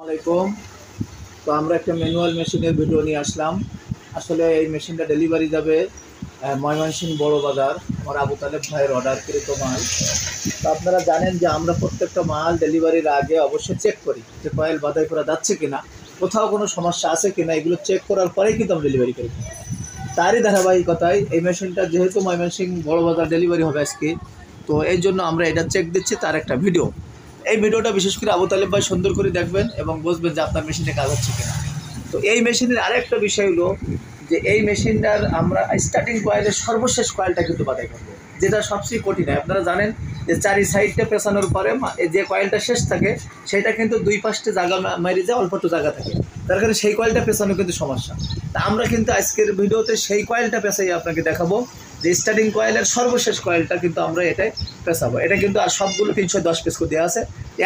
আলাইকুম। তো আমরা একটা ম্যানুয়াল মেশিনের ভিডিও নিয়ে আসলাম। আসলে এই মেশিনটা ডেলিভারি যাবে ময়মনসিংহ বড় বাজার। আমার আবু তালেব ভাইয়ের অর্ডারকৃত মাল। তো আপনারা জানেন যে আমরা প্রত্যেকটা মাল ডেলিভারির আগে অবশ্যই চেক করি যে কয়েল বাধাই করা যাচ্ছে কিনা, কোথাও কোনো সমস্যা আছে কিনা, এগুলো চেক করার পরেই কিন্তু আমরা ডেলিভারি করি। তারই ধারাবাহিকতায় এই মেশিনটা যেহেতু ময়মনসিংহ বড় বাজার ডেলিভারি হবে আজকে, তো এই জন্য আমরা এটা চেক দিচ্ছি, তার একটা ভিডিও। এই ভিডিওটা বিশেষ করে আবু তালেব ভাই সুন্দর করে দেখবেন এবং বুঝবেন যে আপনার মেশিনে কাজ হচ্ছে কিনা। তো এই মেশিনের আরেকটা বিষয় হলো যে এই মেশিনটার আমরা স্টার্টিং কয়েলের সর্বশেষ কয়েলটা কিন্তু বাধাই করবো, যেটা সবচেয়ে কঠিন হয়। আপনারা জানেন যে চারি সাইডটা পেছানোর পরে যে কয়েলটা শেষ থাকে সেটা কিন্তু দুই পাশে জায়গা মারি যায়, অল্প একটু জায়গা থাকে, তার কারণে সেই কয়েলটা পেছানো কিন্তু সমস্যা। তা আমরা কিন্তু আজকের ভিডিওতে সেই কয়েলটা পেছাই আপনাকে দেখাবো, যে স্টার্টিং কয়েলের সর্বশেষ কয়েলটা কিন্তু আমরা এটাই পেছাবো। এটা কিন্তু আর সবগুলো 310 পেজ করে দেওয়া আছে,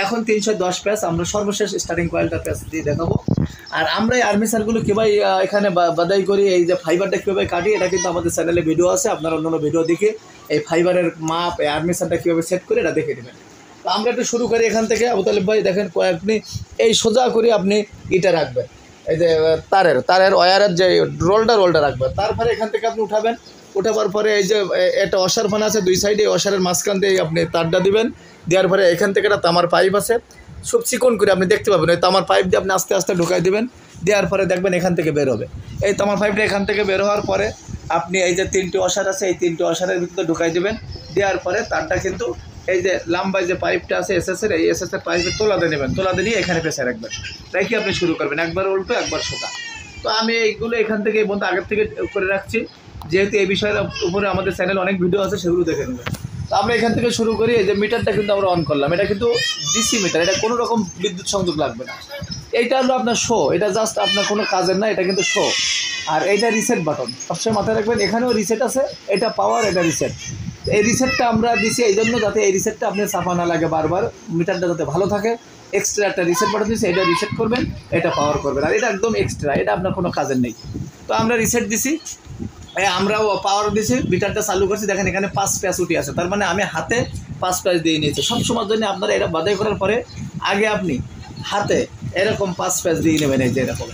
এখন 310 পেজ আমরা সর্বশেষ স্টার্টিং কয়েলটা পেজ দিয়ে দেখাবো। আর আমরা এই আর্মিসারগুলো কীভাবে এখানে বাদাই করি, এই যে ফাইবারটা কীভাবে কাটি, এটা কিন্তু আমাদের চ্যানেলে ভিডিও আছে, আপনারা অন্য ভিডিও দেখে এই ফাইবারের মাপ, এই আর্মিসারটা কীভাবে সেট করে এটা দেখে নেবেন। তো আমরা একটু শুরু করি এখান থেকে। আবু তালেব ভাই দেখেন, আপনি এই সোজা করে আপনি ইটা রাখবেন, এই যে তারের ওয়্যারের যে রোলটা রাখবেন, তারপরে এখান থেকে আপনি উঠাবেন। উঠাবার পরে এই যে একটা ওয়াশার ফান আছে দুই সাইডে, ওয়াশারের মাঝখান দিয়ে আপনি তারটা দিবেন। দেওয়ার পরে এখান থেকে একটা তামার পাইপ আছে, খুব চিকন করে আপনি দেখতে পাবেন, ওই তামার পাইপ দিয়ে আপনি আস্তে আস্তে ঢুকাই দেবেন। দেওয়ার পরে দেখবেন এখান থেকে বের হবে। এই তামার পাইপটা এখান থেকে বের হওয়ার পরে আপনি এই যে 3টি ওয়াশার আছে, এই 3টি ওয়াশারের ভিতরে ঢুকাই দেবেন। দেওয়ার পরে তারটা কিন্তু এই যে লম্বা যে পাইপটা আছে এসএসের, এই এসএসের পাইপের তোলাতে নেবেন, তোলাতে নিয়ে এখানে পেঁচে রাখবেন। রেখে আপনি শুরু করবেন, একবার উল্টো একবার সোজা। তো আমি এইগুলো এখান থেকে এই বন্ধু আগের থেকে করে রাখছি, যেহেতু এই বিষয়ের উপরে আমাদের চ্যানেল অনেক ভিডিও আছে, সেগুলো দেখে নেবেন। তো আমরা এখান থেকে শুরু করি। এই যে মিটারটা কিন্তু আমরা অন করলাম, এটা কিন্তু ডিসি মিটার, এটা কোনো রকম বিদ্যুৎ সংযোগ লাগবে না। এইটা হলো আপনার শো, এটা জাস্ট আপনার কোনো কাজের না, এটা কিন্তু শো। আর এইটা রিসেট বাটন, সবসময় মাথায় রাখবেন, এখানেও রিসেট আছে, এটা পাওয়ার, এটা রিসেট। এই রিসেটটা আমরা দিচ্ছি এই জন্য যাতে এই রিসেটটা আপনি চাপা না লাগে বারবার, মিটারটা যাতে ভালো থাকে। এক্সট্রা একটা রিসেট বাটন দিচ্ছি, এটা রিসেট করবেন, এটা পাওয়ার করবেন, আর এটা একদম এক্সট্রা, এটা আপনার কোনো কাজের নেই। তো আমরা রিসেট দিছি, আমরাও পাওয়ার দিছি, মিটারটা চালু করছি। দেখেন এখানে 5 প্যাচ উঠে আছে, তার মানে আমি হাতে 5 প্যাচ দিয়ে নিয়েছি। সবসময়ের জন্য আপনারা এটা বাদাই করার পরে আগে আপনি হাতে এরকম 5 প্যাচ দিয়ে নেবেন। এই যে এরকম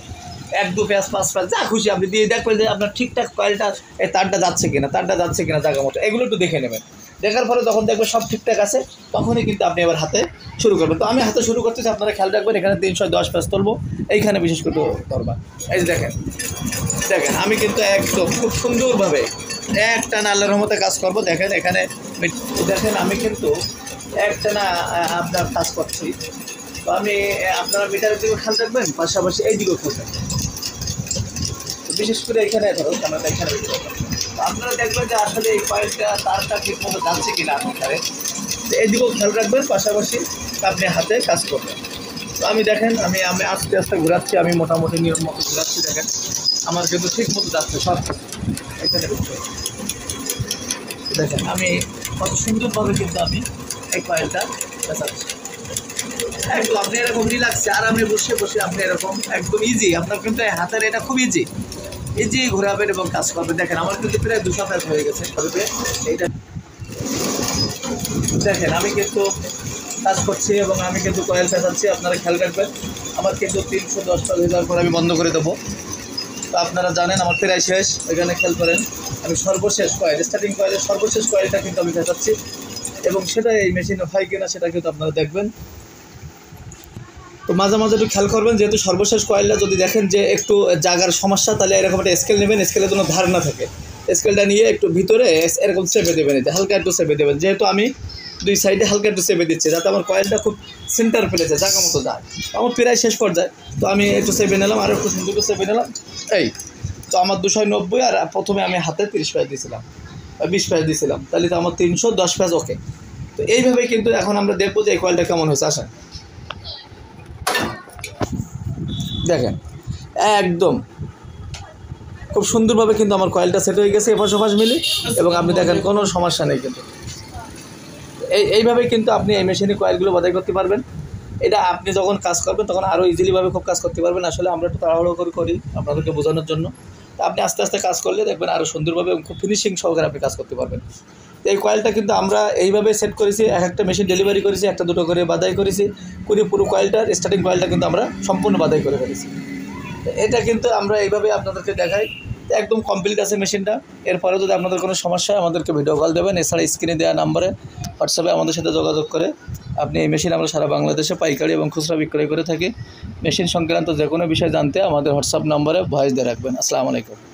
1-2 প্যাচ 5 প্যাচ যা খুশি আপনি দিয়ে দেখবেন যে আপনার ঠিকঠাক কয়েলটা, এই তারটা যাচ্ছে কিনা জায়গা মতো, এগুলো একটু দেখে নেবেন। দেখার পরে যখন দেখবেন সব ঠিকঠাক আছে, তখনই কিন্তু আপনি এবার হাতে শুরু করবেন। তো আমি হাতে শুরু করতেছি, আপনারা খেয়াল রাখবেন, এখানে 310 প্যাচ তুলবো, এইখানে বিশেষ করে ধরবা। এই যে দেখেন আমি কিন্তু একদম খুব সুন্দরভাবে একটানা আল্লাহর রহমতে কাজ করব। দেখেন এখানে দেখেন আমি কিন্তু একটানা আপনার কাজ করছি। তো আমি আপনারা মিটারের দিকেও খেয়াল রাখবেন, পাশাপাশি এই দিকেও খেয়াল রাখবেন। বিশেষ করে এখানে ধরো ক্যামেরাটা এখানে, আপনারা দেখবেন যে আসলে এই কয়েলটা তারটা ঠিক মতো যাচ্ছে কিনা মিটারে, এই দিকেও খেয়াল রাখবেন, পাশাপাশি আপনি হাতে কাজ করবেন। তো আমি দেখেন আমি আস্তে আস্তে ঘোরাচ্ছি, আমি মোটামুটি নিয়ম মতো ঘোরাচ্ছি। দেখেন আমার কিন্তু ঠিক মতো যাচ্ছে সব এখানে। দেখেন আমি কত সুন্দরভাবে কিন্তু আমি এই কয়েলটা পেঁচাচ্ছি, একদম আপনি এরকম রিল্যাক্সে আরামে বসে বসে আপনি এরকম একদম ইজি, আপনার কিন্তু হাতের এটা খুব ইজি ঘোরাবেন এবং কাজ করবেন। দেখেন আমার কিন্তু প্রায় 200 প্যাচ হয়ে গেছে। তবে এইটা দেখেন আমি কিন্তু কাজ করছি এবং আমি কিন্তু কয়েল পেঁচাচ্ছি, আপনারা খেয়াল রাখবেন। আমার কিন্তু 310 প্যাচ হয়ে যাওয়ার পর আমি বন্ধ করে দেবো। তো আপনারা জানেন আমার প্রায় শেষ, এখানে খেয়াল করেন আমি সর্বশেষ কয়েল, স্টার্টিং কয়েলের সর্বশেষ কয়েলটা কিন্তু আমি পেঁচাচ্ছি, এবং সেটা এই মেশিনে হয় কিনা সেটা কিন্তু আপনারা দেখবেন। তো মাঝে মাঝে একটু খেয়াল করবেন, যেহেতু সর্বশেষ কয়েলটা যদি দেখেন যে একটু জায়গার সমস্যা, তাহলে এরকম একটা স্কেল নেবেন, স্কেলের জন্য ধার না থাকে, স্কেলটা নিয়ে একটু ভিতরে এরকম চেপে দেবেন, হালকা একটু চেপে দেবেন। যেহেতু আমি দুই সাইডে হালকা একটু চেপে দিচ্ছি, যাতে আমার কয়েলটা খুব সেন্টার পেলেছে, জায়গা মতো যায়, আমার প্রায় শেষ পর্যায়ে। তো আমি একটু চেপে নিলাম, আর একটু সুন্দর করে চেপে নিলাম। এই তো আমার 290, আর প্রথমে আমি হাতে 30 প্যাচ দিয়েছিলাম, 20 প্যাচ দিয়েছিলাম, তাহলে তো আমার 310 প্যাচ ওকে। তো এইভাবেই কিন্তু এখন আমরা দেখবো যে এই কয়েলটা কেমন হয়েছে। আসেন দেখেন একদম খুব সুন্দরভাবে কিন্তু আমার কয়েলটা সেট হয়ে গেছে এপাশ ওপাশ মিলে, এবং আপনি দেখেন কোনো সমস্যা নেই। কিন্তু এইভাবেই কিন্তু আপনি এই মেশিনে কয়েলগুলো বাছাই করতে পারবেন। এটা আপনি যখন কাজ করবেন তখন আরও ইজিলিভাবে খুব কাজ করতে পারবেন। আসলে আমরা একটু তাড়াহুড়ো করে করি আপনাদেরকে বোঝানোর জন্য, তো আপনি আস্তে আস্তে কাজ করলে দেখবেন আরও সুন্দরভাবে এবং খুব ফিনিশিং সহকারে আপনি কাজ করতে পারবেন। এই কয়েলটা কিন্তু আমরা এইভাবে সেট করেছি, এক একটা মেশিন ডেলিভারি করেছি, একটা দুটো করে বাদাই করেছি, পুরো কয়েলটার স্টার্টিং কয়েলটা কিন্তু আমরা সম্পূর্ণ বাদাই করে ফেলেছি। এটা কিন্তু আমরা এইভাবে আপনাদেরকে দেখাই, একদম কমপ্লিট আছে মেশিনটা। এরপরেও যদি আপনাদের কোনো সমস্যা হয় আমাদেরকে ভিডিও কল দেবেন, এছাড়া স্ক্রিনে দেওয়া নাম্বারে হোয়াটসঅ্যাপে আমাদের সাথে যোগাযোগ করে আপনি এই মেশিন আমরা সারা বাংলাদেশে পাইকারি এবং খুচরা বিক্রয় করে থাকি। মেশিন সংক্রান্ত যে কোনো বিষয় জানতে আমাদের হোয়াটসঅ্যাপ নাম্বারে ভয়েস দিয়ে রাখবেন। আসসালামু আলাইকুম।